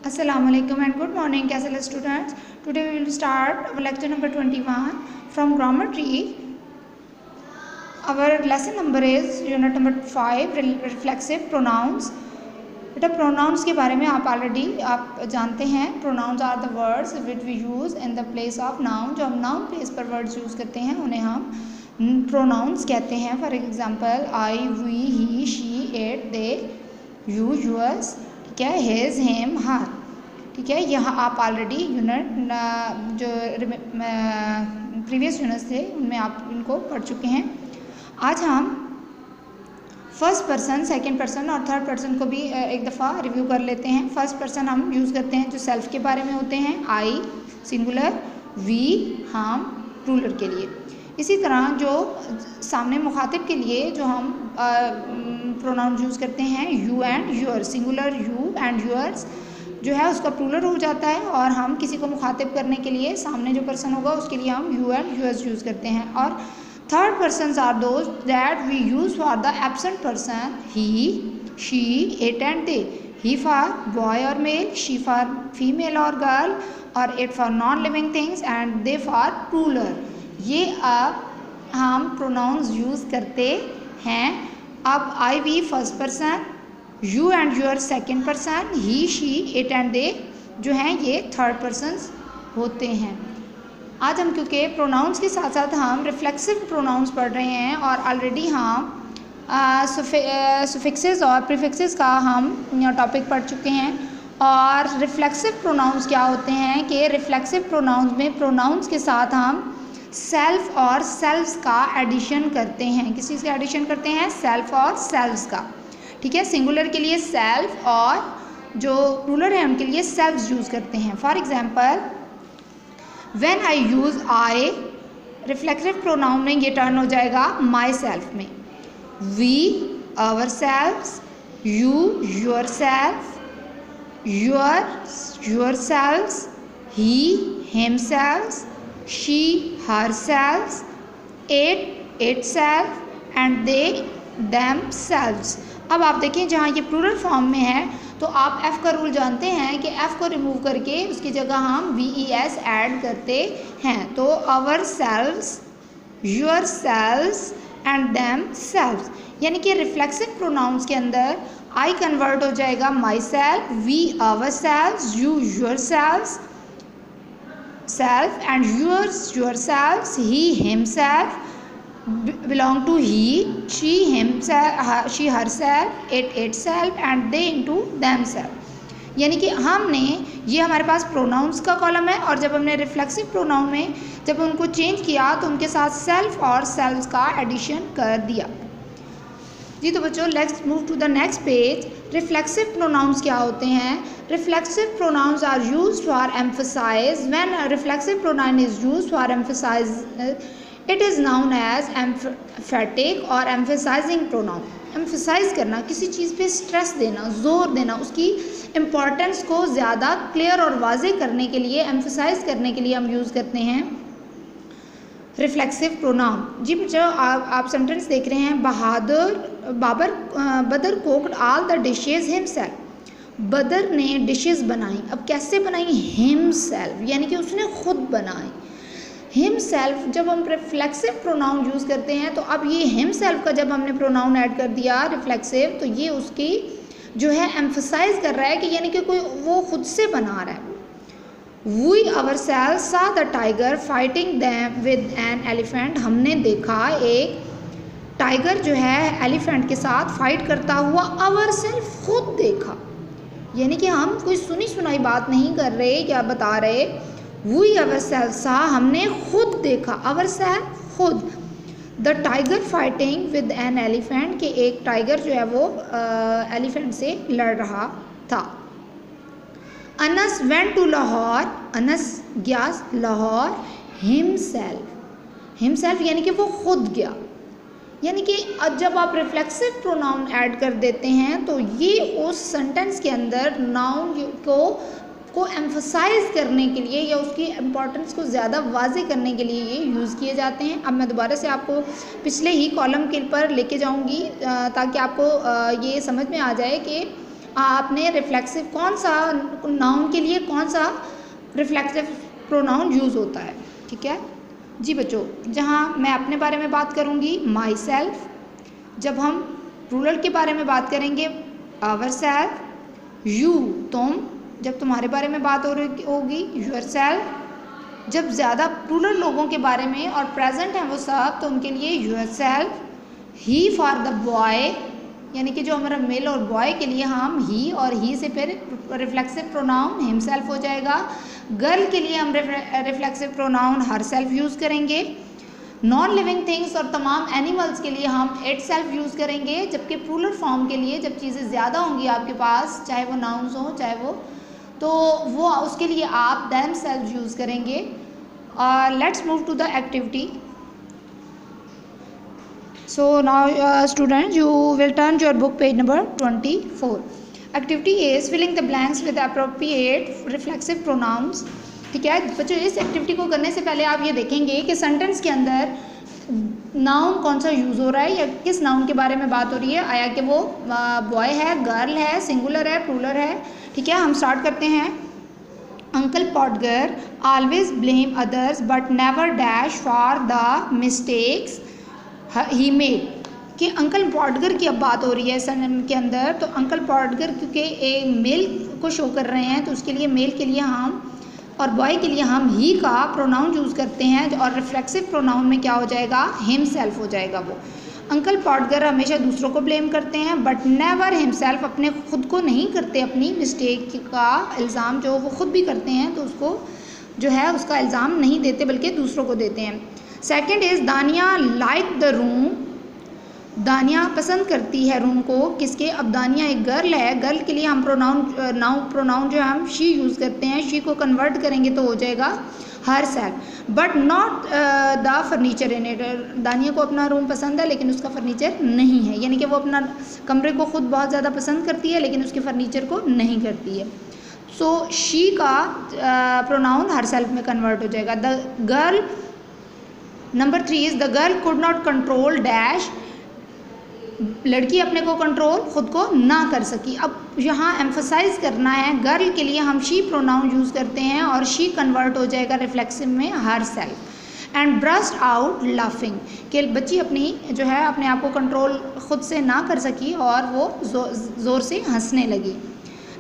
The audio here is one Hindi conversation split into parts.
Assalamualaikum and good morning, Castle students. Today we will start our lecture number 21 from grammar tree. Our lesson number is unit number 5 reflexive pronouns. बेटा प्रोनाउंस के बारे में आप ऑलरेडी जानते हैं. Pronouns are the words which we use in the place of noun. जो हम नाउन प्लेस पर वर्ड्स यूज़ करते हैं उन्हें हम प्रोनाउंस कहते हैं. For example I, we, he, she, it, they, you, yours, ठीक है, हिज, हिम, हर. ठीक है, यहाँ आप ऑलरेडी यूनिट जो प्रीवियस यूनिट्स थे उनमें आप इनको पढ़ चुके हैं. आज हम फर्स्ट पर्सन, सेकंड पर्सन और थर्ड पर्सन को भी एक दफ़ा रिव्यू कर लेते हैं. फर्स्ट पर्सन हम यूज़ करते हैं जो सेल्फ के बारे में होते हैं. आई सिंगुलर, वी हम प्लूरल के लिए. इसी तरह जो सामने मुखातिब के लिए जो हम प्रोनाउन यूज़ करते हैं you and yours. Singular you and yours जो है उसका प्लूरल हो जाता है और हम किसी को मुखातिब करने के लिए सामने जो पर्सन होगा उसके लिए हम यू एंड यूअर्स यूज़ करते हैं. और third persons are those that we use for the absent person. He, she, it and they. He for boy और मेल, शी फॉर फीमेल और गर्ल, और it for non living things and they for plural. ये अब हम प्रोनाउंस यूज़ करते हैं. अब I, we first person, you and your second person, he, she, it and they जो हैं ये थर्ड पर्सन्स होते हैं. आज हम क्योंकि प्रोनाउंस के साथ साथ हम रिफ्लेक्सिव प्रोनाउंस पढ़ रहे हैं और ऑलरेडी हम सुफिक्सेस और प्रीफिक्सेस का हम टॉपिक पढ़ चुके हैं. और रिफ्लेक्सिव प्रोनाउंस क्या होते हैं कि रिफ्लेक्सिव प्रोनाउंस में प्रोनाउंस के साथ हम सेल्फ और सेल्व्स का एडिशन करते हैं. किस चीज़ का एडिशन करते हैं? सेल्फ और सेल्व्स का. ठीक है, सिंगुलर के लिए सेल्फ और जो प्लूरल है उनके लिए सेल्व्स यूज़ करते हैं. For example when I use I, reflexive pronoun में ये टर्न हो जाएगा माई सेल्फ में. We ourselves, you yourself, yourselves, he him selves, she her selves, it itself and they themselves. अब आप देखें जहाँ ये प्लूरल फॉर्म में है तो आप एफ़ का रूल जानते हैं कि एफ़ को रिमूव करके उसकी जगह हम वी ई एस ऐड करते हैं. तो ourselves, yourselves and themselves. यानी कि रिफ्लेक्सिव प्रोनाउंस के अंदर आई कन्वर्ट हो जाएगा myself, we ourselves, you yourselves self and yourselves, he himself belong to he, she himself, she herself, it itself and they into themselves. यानी कि हमने ये हमारे पास प्रोनाउंस का कॉलम है और जब हमने रिफ्लेक्सिव प्रोनाउन में जब उनको चेंज किया तो उनके साथ सेल्फ और सेल्व्स का एडिशन कर दिया. जी तो बच्चों let's move to the next page. Reflexive pronouns क्या होते हैं? Reflexive pronouns are used for emphasize. When reflexive pronoun is used for emphasize it is noun as emphatic और एम्फेसाइजिंग प्रोनाउन. एम्फेसाइज करना, किसी चीज़ पे स्ट्रेस देना, जोर देना, उसकी इम्पॉर्टेंस को ज़्यादा क्लियर और वाज़ेह करने के लिए, एम्फेसाइज करने के लिए हम यूज़ करते हैं रिफ्लेक्सिव प्रोनाउन. जी बच्चों आप सेंटेंस देख रहे हैं. बदर cooked all the dishes himself. बदर ने डिशेस बनाई. अब कैसे बनाई? हिमसेल्फ, यानी कि उसने खुद बनाई. हिमसेल्फ जब हम रिफ्लेक्सिव प्रोनाउन यूज़ करते हैं तो अब ये हिमसेल्फ का जब हमने प्रोनाउन ऐड कर दिया रिफ्लेक्सिव तो ये उसकी जो है एम्फसाइज कर रहा है कि यानी कि कोई वो खुद से बना रहा है. वी आवर सेल्फ सा the tiger fighting them with an elephant. हमने देखा एक टाइगर जो है एलिफेंट के साथ फाइट करता हुआ. आवर सेल्फ खुद देखा, यानी कि हम कोई सुनी सुनाई बात नहीं कर रहे या बता रहे. वी आवर सेल्फ सा, हमने खुद देखा. आवर सेल्फ खुद. The tiger fighting with an elephant, के एक टाइगर जो है वो एलिफेंट से लड़ रहा था. Anas went to Lahore. अनस गया लाहौर. हिमसेल्फ यानी कि वो खुद गया. यानी कि जब आप रिफ्लेक्सिव प्रोनाउन ऐड कर देते हैं तो ये उस सेंटेंस के अंदर नाउन को एम्फसाइज करने के लिए या उसकी इम्पॉर्टेंस को ज़्यादा वाज़ेह करने के लिए ये यूज़ किए जाते हैं. अब मैं दोबारा से आपको पिछले ही कॉलम के पर लेके जाऊंगी ताकि आपको ये समझ में आ जाए कि आपने रिफ्लेक्सिव कौन सा नाउन के लिए कौन सा रिफ्लेक्सिव प्रोनाउन यूज़ होता है, ठीक है जी बच्चों। जहाँ मैं अपने बारे में बात करूँगी माई सेल्फ, जब हम प्लूरल के बारे में बात करेंगे आवर सेल्फ, यू तुम, जब तुम्हारे बारे में बात हो रही होगी यूर सेल्फ, जब ज़्यादा प्लूरल लोगों के बारे में और प्रेजेंट हैं वो सब तो उनके लिए yourself, he for the boy, यानी कि जो हमारा मेल और बॉय के लिए हम ही और ही से फिर रिफ्लेक्सिव प्रोनाउन हिमसेल्फ हो जाएगा। गर्ल के लिए हम reflexive pronoun her self use करेंगे। नॉन लिविंग थिंग्स और तमाम एनिमल्स के लिए हम इट सेल्फ यूज़ करेंगे, जबकि प्लूरल फॉर्म के लिए जब चीज़ें ज़्यादा होंगी आपके पास, चाहे वो नाउन्स हों चाहे वो उसके लिए आप देम सेल्फ यूज़ करेंगे। Let's move to the activity. So now students, you will turn to your book page number 24. Activity is filling the blanks with appropriate reflexive pronouns। ठीक है बच्चों, इस एक्टिविटी को करने से पहले आप ये देखेंगे कि सेंटेंस के अंदर नाउन कौन सा यूज़ हो रहा है या किस नाउन के बारे में बात हो रही है। आया कि वो बॉय है, गर्ल है, सिंगुलर है, प्लूरल है। ठीक है, हम स्टार्ट करते हैं। Uncle Podger always blame others but never dash for the mistakes he made. कि अंकल पॉडगर की अब बात हो रही है सन के अंदर, तो अंकल पॉडगर क्योंकि एक मेल को शो कर रहे हैं तो उसके लिए मेल के लिए हम और बॉय के लिए हम ही का प्रोनाउन यूज़ करते हैं और रिफ्लेक्सिव प्रोनाउन में क्या हो जाएगा, हिमसेल्फ हो जाएगा। वो अंकल पॉडगर हमेशा दूसरों को ब्लेम करते हैं बट नेवर हिमसेल्फ, अपने खुद को नहीं करते, अपनी मिस्टेक का इल्ज़ाम जो वो खुद भी करते हैं तो उसको जो है उसका इल्ज़ाम नहीं देते बल्कि दूसरों को देते हैं। सेकेंड इज़ दानिया लाइक द रूम, दानिया पसंद करती है रूम को, किसके, अब दानिया एक गर्ल है, गर्ल के लिए हम प्रोनाउन जो हम शी यूज़ करते हैं, शी को कन्वर्ट करेंगे तो हो जाएगा her self. But not the furniture in it, दानिया को अपना रूम पसंद है लेकिन उसका फर्नीचर नहीं है, यानी कि वो अपना कमरे को खुद बहुत ज़्यादा पसंद करती है लेकिन उसके फर्नीचर को नहीं करती है। सो शी का प्रोनाउन हर सेल्फ में कन्वर्ट हो जाएगा। The girl, number 3 is the girl could not control dash, लड़की अपने को कंट्रोल खुद को ना कर सकी। अब यहाँ एम्फसाइज करना है, गर्ल के लिए हम शी प्रोनाउन यूज़ करते हैं और शी कन्वर्ट हो जाएगा रिफ्लेक्सिव में her self. And burst out laughing, कि बच्ची अपनी जो है अपने आप को कंट्रोल खुद से ना कर सकी और वो ज़ोर से हंसने लगी।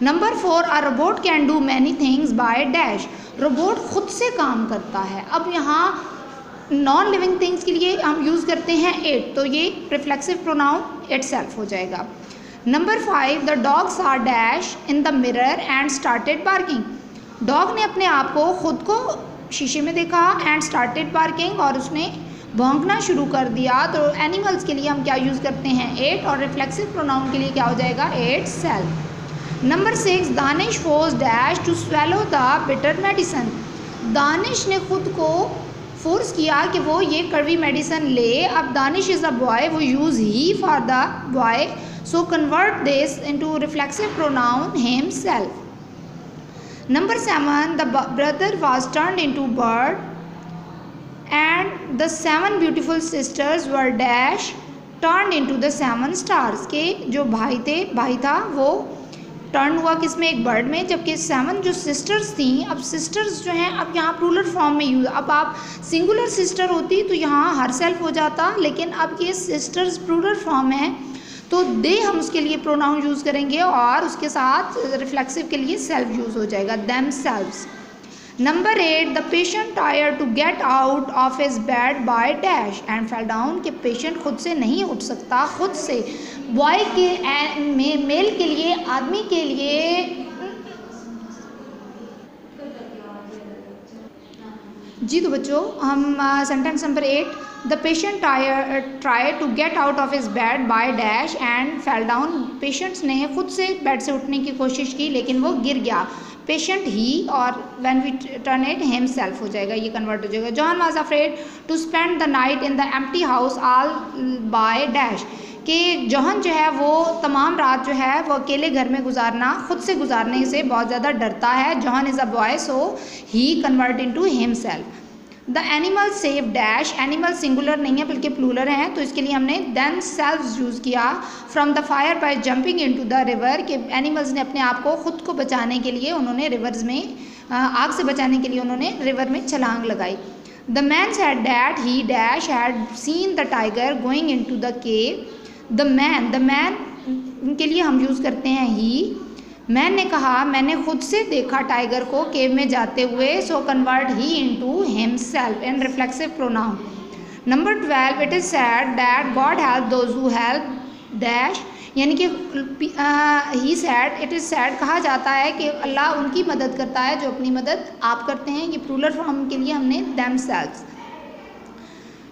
Number 4, a robot can do many things by dash, robot खुद से काम करता है। अब यहाँ नॉन लिविंग थिंग्स के लिए हम यूज़ करते हैं इट, तो ये रिफ्लेक्सिव प्रोनाउन इट सेल्फ हो जाएगा। Number 5, the dog saw dash in the mirror and started barking, dog ने अपने आप को खुद को शीशे में देखा एंड स्टार्टेड बार्किंग, और उसने भौंकना शुरू कर दिया। तो एनिमल्स के लिए हम क्या यूज़ करते हैं इट, और रिफ्लेक्सिव प्रोनाउन के लिए क्या हो जाएगा itself. Number 6, Danish force dash to swallow the bitter medicine, Danish ने खुद को फोर्स किया कि वो ये कड़वी मेडिसिन ले। अब दानिश इज़ अ बॉय, वो use he for the boy, so convert this into reflexive pronoun himself. Number 7, the brother was turned into bird and the 7 beautiful sisters were dash turned into the 7 stars, के जो भाई था वो टर्न हुआ किस में, एक बर्ड में, जबकि 7 जो सिस्टर्स थी, अब सिस्टर्स जो हैं अब यहाँ प्लूरल फॉर्म में यूज, अब आप सिंगुलर सिस्टर होती तो यहाँ हर सेल्फ हो जाता, लेकिन अब ये सिस्टर्स प्लूरल फॉर्म है तो दे हम उसके लिए प्रोनाउन यूज़ करेंगे और उसके साथ रिफ्लेक्सिव के लिए सेल्फ यूज़ हो जाएगा, themselves. Number 8, the patient tired to get out of his bed by dash and fell down, के पेशेंट खुद से नहीं उठ सकता, खुद से, बॉय के मेल के लिए, आदमी के लिए। जी तो बच्चों हम sentence number 8, the patient try to get out of his bed by dash and fell down, patients ने खुद से बेड से उठने की कोशिश की लेकिन वो गिर गया, पेशेंट ही, और when we turn it himself हो जाएगा, ये कन्वर्ट हो जाएगा। John was afraid to spend the night in the empty house all by dash, कि जॉन जो है वो तमाम रात जो है वो अकेले घर में गुजारना, खुद से गुजारने से बहुत ज़्यादा डरता है। John is a boy so he convert into himself. The animal save dash, animal singular नहीं है बल्कि प्लूरल है, तो इसके लिए हमने देम सेल्व्स यूज़ किया। From the fire by jumping into the river, के एनिमल्स ने अपने आप को खुद को बचाने के लिए उन्होंने रिवर्स में आग से बचाने के लिए उन्होंने रिवर में छलांग लगाई। The man said that he dash had seen the tiger going into the cave, the man के लिए हम यूज़ करते हैं ही। मैन ने कहा मैंने खुद से देखा टाइगर को केव में जाते हुए, so convert he into himself in reflexive pronoun. Number 12, it is sad that God help those who help dash, यानी कि ही सैड, इट इज़ सैड कहा जाता है कि अल्लाह उनकी मदद करता है जो अपनी मदद आप करते हैं। ये प्लूरल फॉर्म के लिए हमने themselves.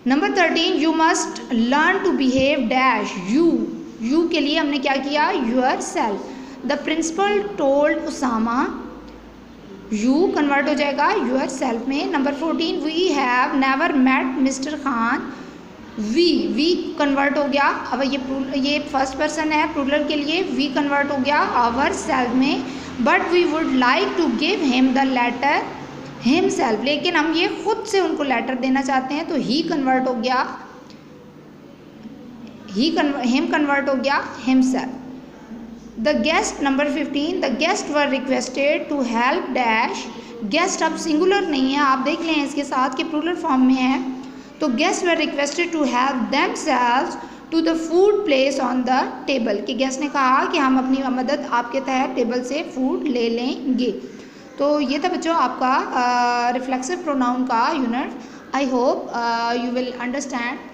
Number 13, you must learn to behave dash you के लिए हमने क्या किया, yourself. The principal told Usama, you convert हो जाएगा योर सेल्फ में। Number 14, we have never met mister Khan, we convert हो गया। अब ये फर्स्ट पर्सन है, प्लूरल के लिए वी कन्वर्ट हो गया आवर सेल्फ में। But we would like to give him the letter himself, लेकिन हम ये खुद से उनको लेटर देना चाहते हैं, तो ही कन्वर्ट हो गया हिम कन्वर्ट हो गया himself. The guest, number 15, the guest were requested to help dash, guest अब सिंगुलर नहीं है, आप देख लें इसके साथ कि प्लूरल फॉर्म में है, तो guest were requested to help themselves to the food place on the table, कि गेस्ट ने कहा कि हम अपनी मदद आपके तहत टेबल से फूड ले लेंगे। तो ये था बच्चों आपका रिफ्लेक्सिव प्रोनाउन का unit. I hope you will understand.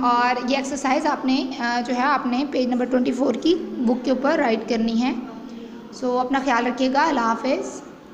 और ये एक्सरसाइज आपने जो है आपने पेज नंबर 24 की बुक के ऊपर राइट करनी है। सो अपना ख्याल रखिएगा। अल्लाह हाफ़िज़।